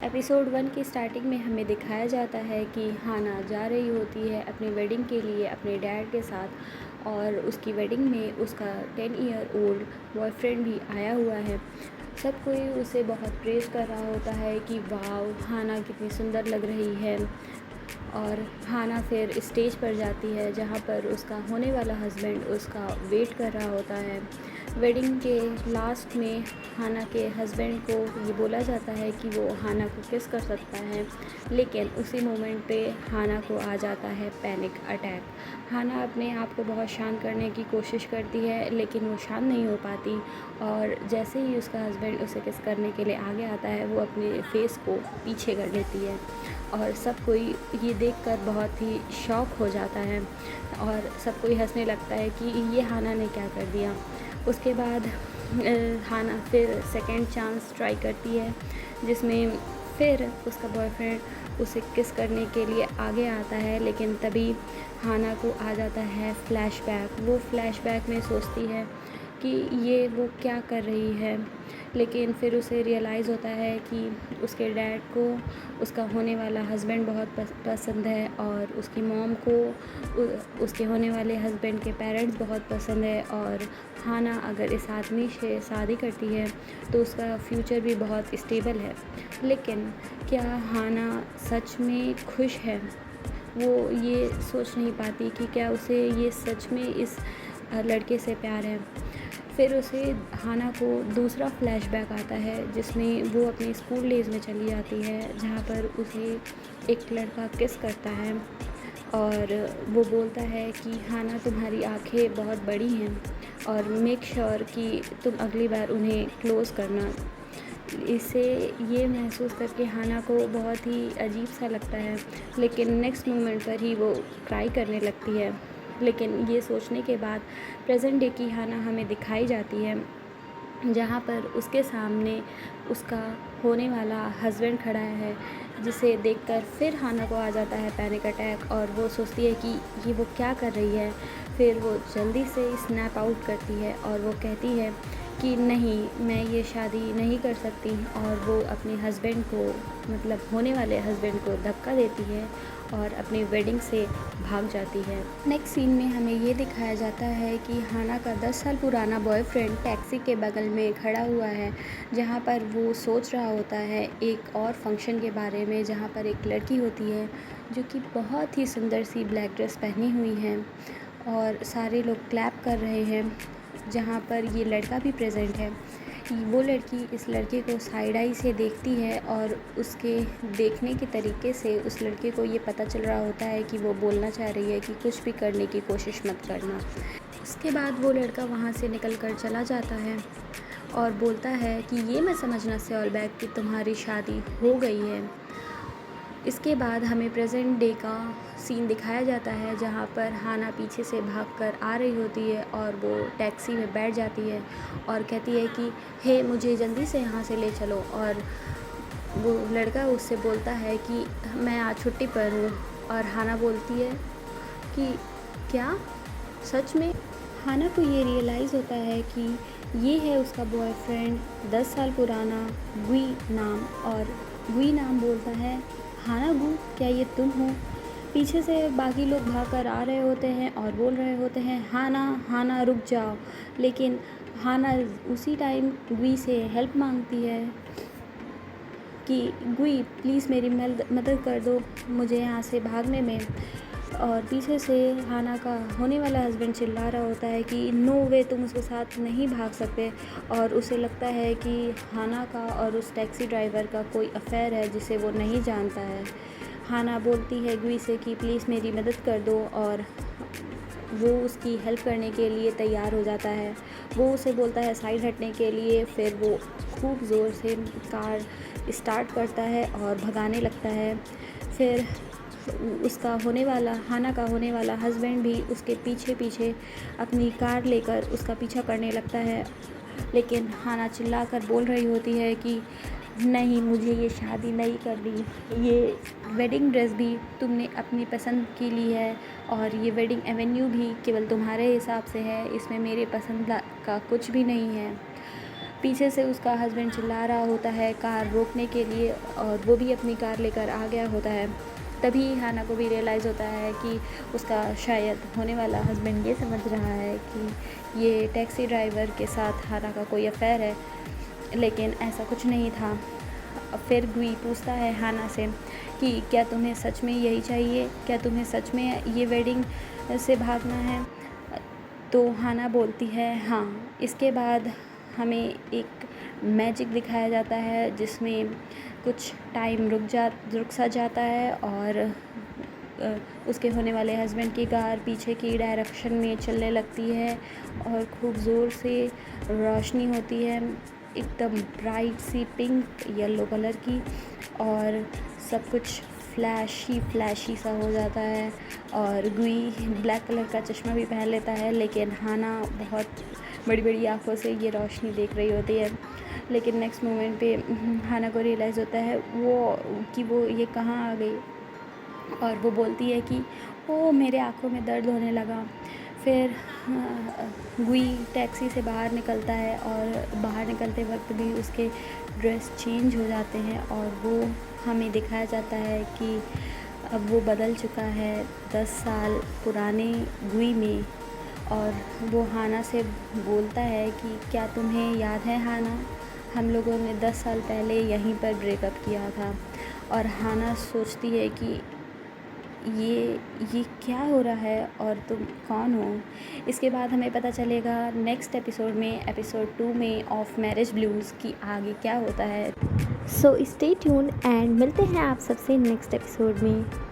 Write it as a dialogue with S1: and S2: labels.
S1: Episode 1 की starting में हमें दिखाया जाता है कि हाना जा रही होती है अपनी वेडिंग के लिए अपने डैड के साथ, और उसकी वेडिंग में उसका 10 ईयर ओल्ड बॉयफ्रेंड भी आया हुआ है। सब कोई उसे बहुत प्रेज़ कर रहा होता है कि वाव, हाना कितनी सुंदर लग रही है। और हाना फिर स्टेज पर जाती है जहाँ पर उसका होने वाला हस्बैंड उसका वेट कर रहा होता है। वेडिंग के लास्ट में हाना के हस्बैंड को ये बोला जाता है कि वो हाना को किस कर सकता है, लेकिन उसी मोमेंट पे हाना को आ जाता है पैनिक अटैक। हाना अपने आप को बहुत शांत करने की कोशिश करती है, लेकिन वो शांत नहीं हो पाती, और जैसे ही उसका हस्बैंड उसे किस करने के लिए आगे आता है वो अपने फेस को पीछे कर लेती है। और सब कोई ये देखकर बहुत ही शॉक हो जाता है और सब कोई हंसने लगता है कि ये हाना ने क्या कर दिया। उसके बाद हाना फिर सेकंड चांस ट्राई करती है, जिसमें फिर उसका बॉयफ्रेंड उसे किस करने के लिए आगे आता है, लेकिन तभी हाना को आ जाता है फ्लैशबैक। वो फ्लैशबैक में सोचती है कि ये वो क्या कर रही है, लेकिन फिर उसे रियलाइज़ होता है कि उसके डैड को उसका होने वाला हस्बैंड बहुत पसंद है, और उसकी मॉम को उसके होने वाले हस्बैंड के पेरेंट्स बहुत पसंद है, और हाना अगर इस आदमी से शादी करती है तो उसका फ्यूचर भी बहुत स्टेबल है। लेकिन क्या हाना सच में खुश है? वो ये सोच नहीं पाती कि क्या उसे ये सच में इस लड़के से प्यार है। फिर उसे हाना को दूसरा फ्लैशबैक आता है, जिसमें वो अपने स्कूल डेज़ में चली जाती है, जहाँ पर उसे एक लड़का किस करता है और वो बोलता है कि हाना, तुम्हारी आँखें बहुत बड़ी हैं और मेक श्योर कि तुम अगली बार उन्हें क्लोज़ करना। इसे ये महसूस करके हाना को बहुत ही अजीब सा लगता है, लेकिन नेक्स्ट मोमेंट पर ही वो क्राई करने लगती है। लेकिन ये सोचने के बाद प्रेजेंट डे की हाना हमें दिखाई जाती है, जहाँ पर उसके सामने उसका होने वाला हस्बैंड खड़ा है, जिसे देखकर फिर हाना को आ जाता है पैनिक अटैक, और वो सोचती है कि ये वो क्या कर रही है। फिर वो जल्दी से स्नैप आउट करती है और वो कहती है कि नहीं, मैं ये शादी नहीं कर सकती, और वो अपने हस्बैंड को, मतलब होने वाले हस्बैंड को धक्का देती है और अपनी वेडिंग से भाग जाती है। नेक्स्ट सीन में हमें ये दिखाया जाता है कि हाना का 10 साल पुराना बॉयफ्रेंड टैक्सी के बगल में खड़ा हुआ है, जहाँ पर वो सोच रहा होता है एक और फंक्शन के बारे में, जहाँ पर एक लड़की होती है जो कि बहुत ही सुंदर सी ब्लैक ड्रेस पहनी हुई है, और सारे लोग क्लैप कर रहे हैं, जहाँ पर ये लड़का भी प्रेजेंट है। वो लड़की इस लड़के को साइड आई से देखती है, और उसके देखने के तरीके से उस लड़के को ये पता चल रहा होता है कि वो बोलना चाह रही है कि कुछ भी करने की कोशिश मत करना। उसके बाद वो लड़का वहाँ से निकल कर चला जाता है और बोलता है कि ये मैं समझना सॉल बैक कि तुम्हारी शादी हो गई है। इसके बाद हमें प्रेजेंट डे का सीन दिखाया जाता है, जहाँ पर हाना पीछे से भागकर आ रही होती है और वो टैक्सी में बैठ जाती है और कहती है कि हे, मुझे जल्दी से यहाँ से ले चलो। और वो लड़का उससे बोलता है कि मैं आज छुट्टी पर हूँ, और हाना बोलती है कि क्या, सच में? हाना को ये रियलाइज़ होता है कि ये है उसका बॉयफ्रेंड 10 साल पुराना गुई नाम, और गुई नाम बोलता है, हाना गु, क्या ये तुम हो? पीछे से बाकी लोग भागकर आ रहे होते हैं और बोल रहे होते हैं, हाना हाना रुक जाओ। लेकिन हाना उसी टाइम गुई से हेल्प मांगती है कि गुई, प्लीज़ मेरी मदद कर दो मुझे यहाँ से भागने में। और पीछे से हाना का होने वाला हस्बैंड चिल्ला रहा होता है कि नो वे, तुम उसके साथ नहीं भाग सकते। और उसे लगता है कि हाना का और उस टैक्सी ड्राइवर का कोई अफेयर है जिसे वो नहीं जानता है। हाना बोलती है गुई से कि प्लीज़ मेरी मदद कर दो, और वो उसकी हेल्प करने के लिए तैयार हो जाता है। वो उसे बोलता है साइड हटने के लिए, फिर वो खूब ज़ोर से कार स्टार्ट करता है और भगाने लगता है। फिर उसका होने वाला, हाना का होने वाला हस्बैंड भी उसके पीछे पीछे अपनी कार लेकर उसका पीछा करने लगता है, लेकिन हाना चिल्लाकर बोल रही होती है कि नहीं, मुझे ये शादी नहीं करनी, ये वेडिंग ड्रेस भी तुमने अपनी पसंद की ली है, और ये वेडिंग एवेन्यू भी केवल तुम्हारे हिसाब से है, इसमें मेरे पसंद का कुछ भी नहीं है। पीछे से उसका हस्बैंड चिल्ला रहा होता है कार रोकने के लिए, और वो भी अपनी कार लेकर आ गया होता है। तभी हाना को भी रियलाइज़ होता है कि उसका शायद होने वाला हस्बैंड ये समझ रहा है कि ये टैक्सी ड्राइवर के साथ हाना का कोई अफेयर है, लेकिन ऐसा कुछ नहीं था। फिर गुई पूछता है हाना से कि क्या तुम्हें सच में यही चाहिए, क्या तुम्हें सच में ये वेडिंग से भागना है? तो हाना बोलती है हाँ। इसके बाद हमें एक मैजिक दिखाया जाता है जिसमें कुछ टाइम रुक सा जाता है, और उसके होने वाले हस्बैंड की कार पीछे की डायरेक्शन में चलने लगती है और खूब ज़ोर से रोशनी होती है, एकदम ब्राइट सी पिंक येलो कलर की, और सब कुछ फ्लैशी सा हो जाता है। और गुई ब्लैक कलर का चश्मा भी पहन लेता है, लेकिन हाना बहुत बड़ी बड़ी आँखों से ये रोशनी देख रही होती है। लेकिन नेक्स्ट मोमेंट पे हाना को रियलाइज़ होता है वो ये कहाँ आ गई, और वो बोलती है कि ओ मेरे आँखों में दर्द होने लगा। फिर गुई टैक्सी से बाहर निकलता है, और बाहर निकलते वक्त भी उसके ड्रेस चेंज हो जाते हैं, और वो हमें दिखाया जाता है कि अब वो बदल चुका है 10 साल पुराने गुई में। और वो हाना से बोलता है कि क्या तुम्हें याद है हाना, हम लोगों ने 10 साल पहले यहीं पर ब्रेकअप किया था। और हाना सोचती है कि ये क्या हो रहा है और तुम कौन हो। इसके बाद हमें पता चलेगा नेक्स्ट एपिसोड में, एपिसोड 2 में ऑफ मैरिज ब्लूज़ की आगे क्या होता है।
S2: सो स्टे ट्यून्ड एंड मिलते हैं आप सबसे नेक्स्ट एपिसोड में।